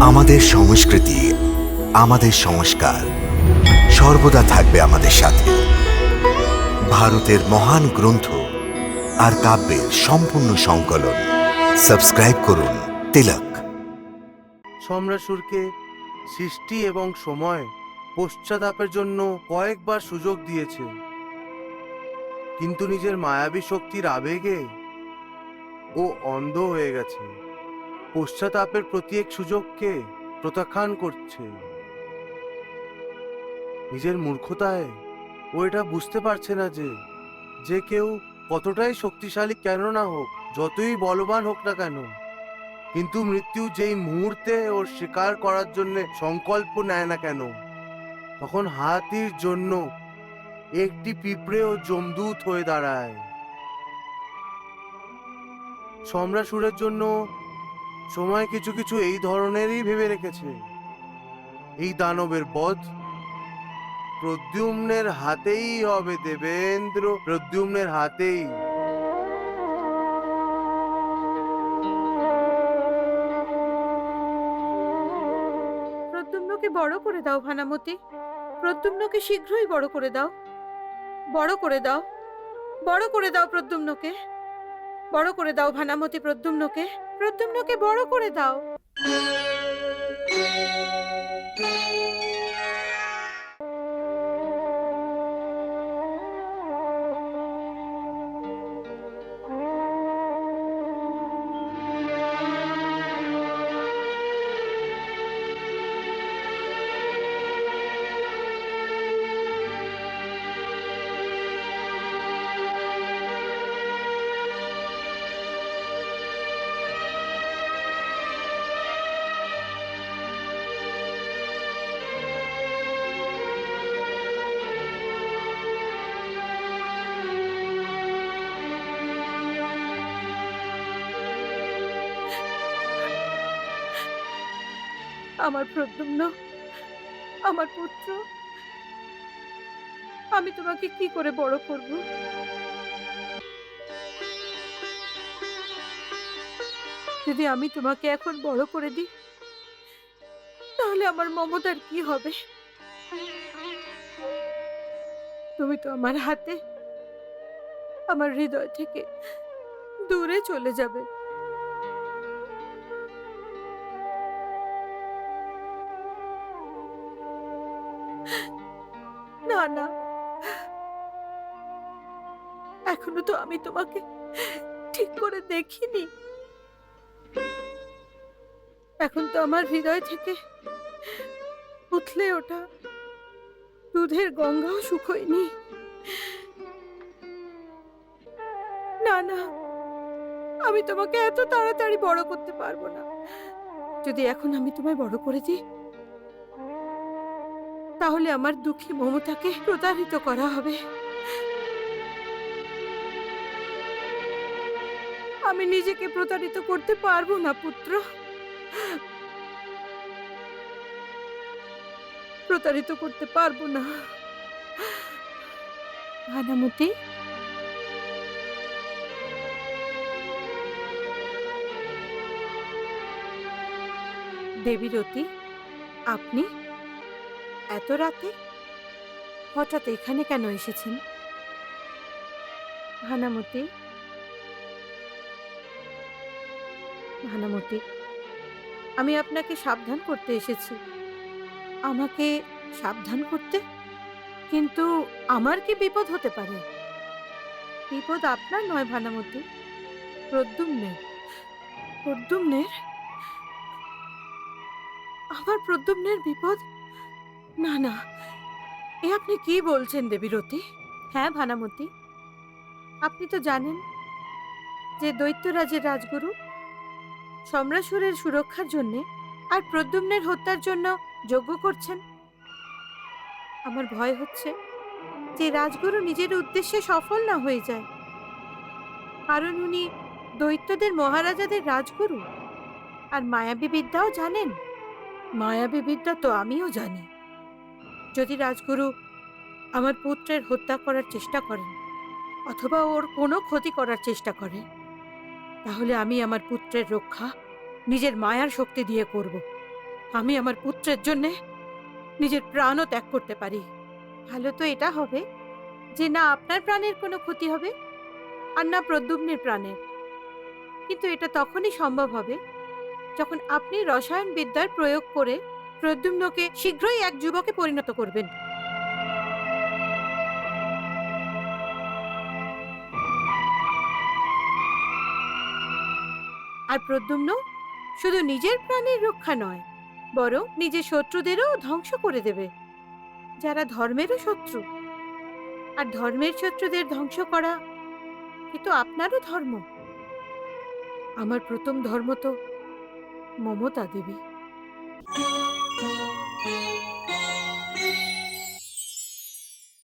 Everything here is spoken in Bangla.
আমাদের সংস্কৃতি, আমাদের সংস্কার সর্বদা থাকবে আমাদের সাথে। ভারতের মহান গ্রন্থ আর কাব্যের সম্পূর্ণ সংকলন। সাবস্ক্রাইব করুন তিলক। সম্রাসুরকে সৃষ্টি এবং সময় পশ্চাতাপের জন্য কয়েকবার সুযোগ দিয়েছে, কিন্তু নিজের মায়াবী শক্তির আবেগে ও অন্ধ হয়ে গেছে। পশ্চাতাপের প্রত্যেক সুযোগকে প্রত্যাখ্যান করছে। নিজের মূর্খতায় ও এটা বুঝতে পারছে না যে কেউ কতটাই শক্তিশালী কেন না হোক, যতই বলবান হোক না কেন, কিন্তু মৃত্যু যেই মুহূর্তে ওর শিকার করার জন্য সংকল্প নেয় না কেন, তখন হাতির জন্য একটি পিঁপড়ে ও যমদূত হয়ে দাঁড়ায়। সম্রাসুরের জন্য সময় কিছু কিছু এই ধরনেরই ভেবে রেখেছে। এই দানবের বধ প্রদ্যুম্নের হাতেই হবে দেবেন্দ্র, প্রদ্যুম্নের হাতেই। প্রদ্যুম্নকে বড় করে দাও ভানামতি, প্রদ্যুম্নকে শীঘ্রই বড় করে দাও, বড় করে দাও, বড় করে দাও প্রদ্যুম্নকে, বড় করে দাও ভানামতি, প্রদ্যুম্নকে, প্রদ্যুম্নকে বড় করে দাও। আমার প্রদ্যুম্ন, আমার পুত্র, আমি তোমাকে কি করে বড় করব? যদি আমি তোমাকে এখন বড় করে দিই, তাহলে আমার মমতার কি হবে? তুমি তো আমার হাতে, আমার হৃদয় থেকে দূরে চলে যাবে। না না, এখনো তো আমি তোমাকে ঠিক করে দেখিনি। এখন তো আমার হৃদয় থেকে উথলে ওঠা দুধের গঙ্গাও শুকোয়নি। না না, আমি তোমাকে এত তাড়াতাড়ি বড় করতে পারবো না। যদি এখন আমি তোমায় বড় করে দিই, তাহলে আমার দুঃখী মমতাকে প্রতারিত করা হবে। আমি নিজেকে প্রতারিত করতে পারবো না পুত্র, প্রতারিত করতে পারবো না। ভানামতি, দেবীরতী, আপনি এত রাতে হঠাৎ এখানে কেন এসেছেন? ভানামতি, ভানামতি, আমি আপনাকে সাবধান করতে এসেছি। আমাকে সাবধান করতে? কিন্তু আমার কি বিপদ হতে পারে? বিপদ আপনার নয় ভানামতি, প্রদ্যুম্নের। প্রদ্যুম্নের? আমার প্রদ্যুম্নের বিপদ? না না, এ আপনি কি বলছেন দেবীরতী? হ্যাঁ ভানামতি, আপনি তো জানেন যে দৈত্যরাজের রাজগুরু সম্রাসুরের সুরক্ষার জন্য আর প্রদ্যুম্নের হত্যার জন্য যজ্ঞ করছেন। আমার ভয় হচ্ছে যে রাজগুরু নিজের উদ্দেশ্যে সফল না হয়ে যায়, কারণ উনি দৈত্যদের মহারাজাদের রাজগুরু আর মায়াবী বিদ্যাও জানেন। মায়াবী বিদ্যা তো আমিও জানি। যদি রাজগুরু আমার পুত্রের হত্যা করার চেষ্টা করেন অথবা ওর কোনো ক্ষতি করার চেষ্টা করেন, তাহলে আমি আমার পুত্রের রক্ষা নিজের মায়ার শক্তি দিয়ে করব। আমি আমার পুত্রের জন্য নিজের প্রাণও ত্যাগ করতে পারি। ভালো তো এটা হবে যে না আপনার প্রাণের কোনো ক্ষতি হবে আর না প্রদ্যুম্নের প্রাণের। কিন্তু এটা তখনই সম্ভব হবে যখন আপনি রসায়ন বিদ্যার প্রয়োগ করে প্রদ্যুম্নকে শীঘ্রই এক যুবকে পরিণত করবেন। আর প্রদ্যুম্ন শুধু নিজের প্রাণের রক্ষা নয়, বরং নিজের শত্রুদেরও ধ্বংস করে দেবে, যারা ধর্মেরও শত্রু। আর ধর্মের শত্রুদের ধ্বংস করা এ তো আপনারও ধর্ম। আমার প্রথম ধর্ম তো মমতা দেবী।